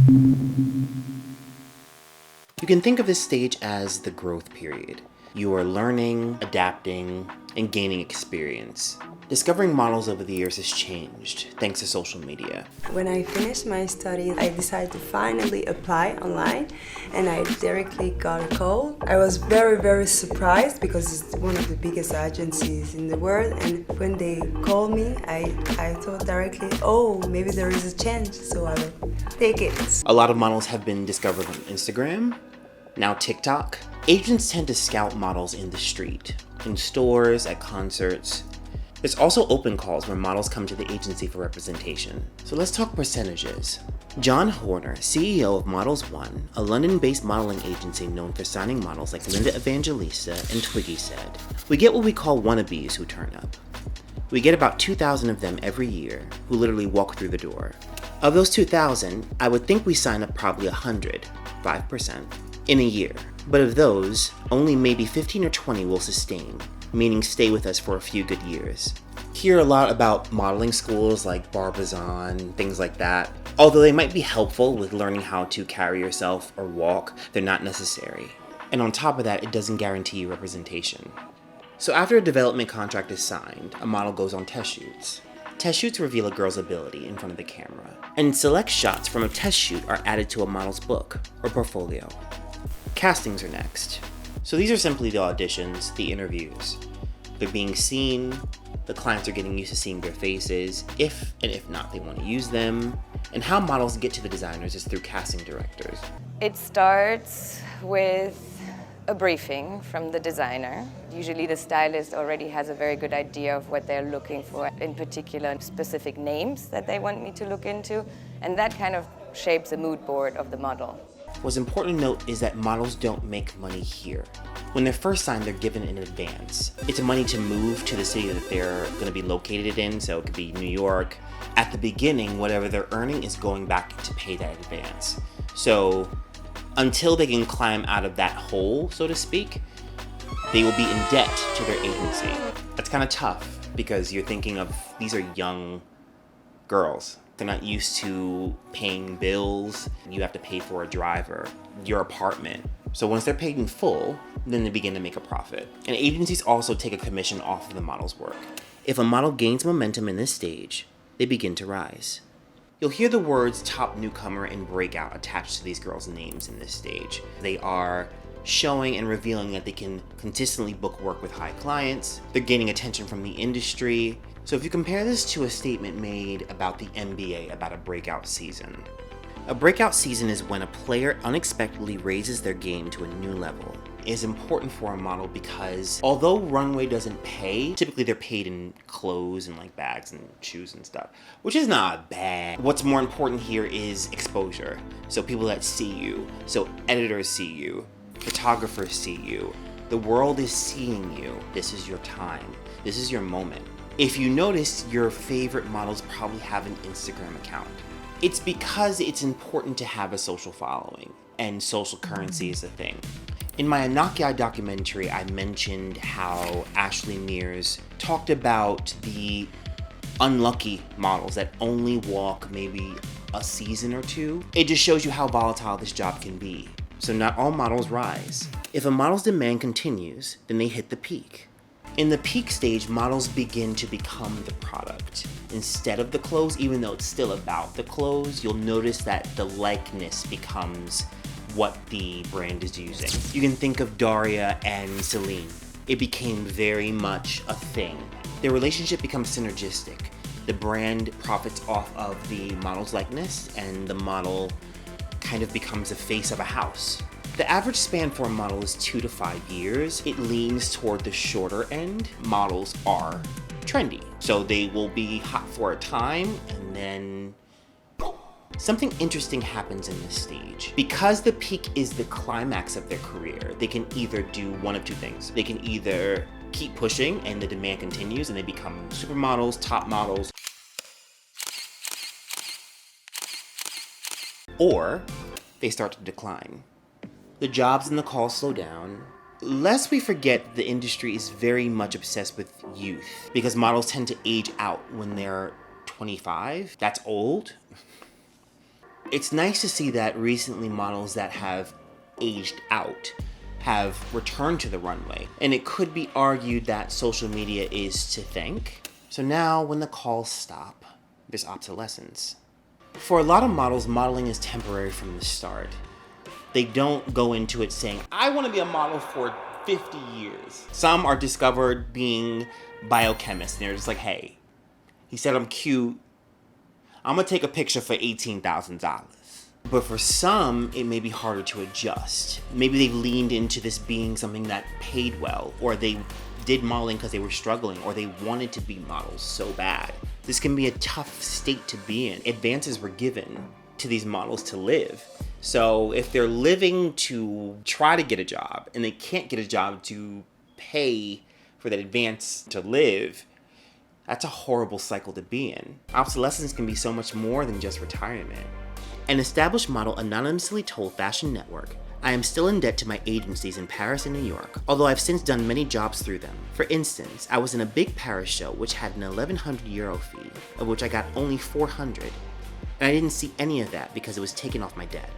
You can think of this stage as the growth period. You are learning, adapting, and gaining experience. Discovering models over the years has changed thanks to social media. When I finished my studies, I decided to finally apply online, and I directly got a call. I was very surprised because it's one of the biggest agencies in the world, and when they called me, I thought directly, oh, maybe there is a chance, so I will take it. A lot of models have been discovered on Instagram, now TikTok. Agents tend to scout models in the street, in stores, at concerts. There's also open calls where models come to the agency for representation. So let's talk percentages. John Horner, CEO of Models One, a London-based modeling agency known for signing models like Linda Evangelista and Twiggy, said, "We get what we call wannabes who turn up. We get about 2,000 of them every year who literally walk through the door. Of those 2,000, I would think we sign up probably 100, 5%, in a year. But of those, only maybe 15 or 20 will sustain, meaning stay with us for a few good years." Hear a lot about modeling schools like Barbizon, things like that. Although they might be helpful with learning how to carry yourself or walk, they're not necessary. And on top of that, it doesn't guarantee you representation. So after a development contract is signed, a model goes on test shoots. Test shoots reveal a girl's ability in front of the camera, and select shots from a test shoot are added to a model's book or portfolio. Castings are next. So these are simply the auditions, the interviews. They're being seen, the clients are getting used to seeing their faces, if and if not they want to use them, and how models get to the designers is through casting directors. It starts with a briefing from the designer. Usually the stylist already has a very good idea of what they're looking for, in particular specific names that they want me to look into, and that kind of shapes the mood board of the model. What's important to note is that models don't make money here. When they're first signed, they're given in advance. It's money to move to the city that they're going to be located in, so it could be New York. At the beginning, whatever they're earning is going back to pay that advance. So until they can climb out of that hole, so to speak, they will be in debt to their agency. That's kind of tough because you're thinking of, these are young girls. They're not used to paying bills. You have to pay for a driver, your apartment. So once they're paid in full, then they begin to make a profit. And agencies also take a commission off of the model's work. If a model gains momentum in this stage, they begin to rise. You'll hear the words top newcomer and breakout attached to these girls' names in this stage. They are showing and revealing that they can consistently book work with high clients. They're gaining attention from the industry. So if you compare this to a statement made about the NBA about a breakout season. A breakout season is when a player unexpectedly raises their game to a new level. It is important for a model because although Runway doesn't pay, typically they're paid in clothes and like bags and shoes and stuff, which is not bad. What's more important here is exposure. So people that see you, so editors see you, photographers see you, the world is seeing you. This is your time. This is your moment. If you notice, your favorite models probably have an Instagram account. It's because it's important to have a social following, and social currency is a thing. In my Anakia documentary, I mentioned how Ashley Mears talked about the unlucky models that only walk maybe a season or two. It just shows you how volatile this job can be. So not all models rise. If a model's demand continues, then they hit the peak. In the peak stage, models begin to become the product. Instead of the clothes, even though it's still about the clothes, you'll notice that the likeness becomes what the brand is using. You can think of Daria and Celine. It became very much a thing. Their relationship becomes synergistic. The brand profits off of the model's likeness, and the model kind of becomes the face of a house. The average span for a model is 2 to 5 years. It leans toward the shorter end. Models are trendy, so they will be hot for a time, and then something interesting happens in this stage. Because the peak is the climax of their career, they can either do one of two things. They can either keep pushing and the demand continues and they become supermodels, top models, or they start to decline. The jobs and the calls slow down. Lest we forget, the industry is very much obsessed with youth because models tend to age out when they're 25. That's old. It's nice to see that recently models that have aged out have returned to the runway, and it could be argued that social media is to thank. So now when the calls stop, there's obsolescence. For a lot of models, modeling is temporary from the start. They don't go into it saying, I want to be a model for 50 years. Some are discovered being biochemists, and they're just like, hey, he said I'm cute, I'm gonna take a picture for $18,000. But for some, it may be harder to adjust. Maybe they've leaned into this being something that paid well, or they did modeling because they were struggling, or they wanted to be models so bad. This can be a tough state to be in. Advances were given to these models to live. So if they're living to try to get a job, and they can't get a job to pay for that advance to live, that's a horrible cycle to be in. Obsolescence can be so much more than just retirement. An established model anonymously told Fashion Network, I am still in debt to my agencies in Paris and New York, although I've since done many jobs through them. For instance, I was in a big Paris show which had an €1,100 fee, of which I got only 400, and I didn't see any of that because it was taken off my debt.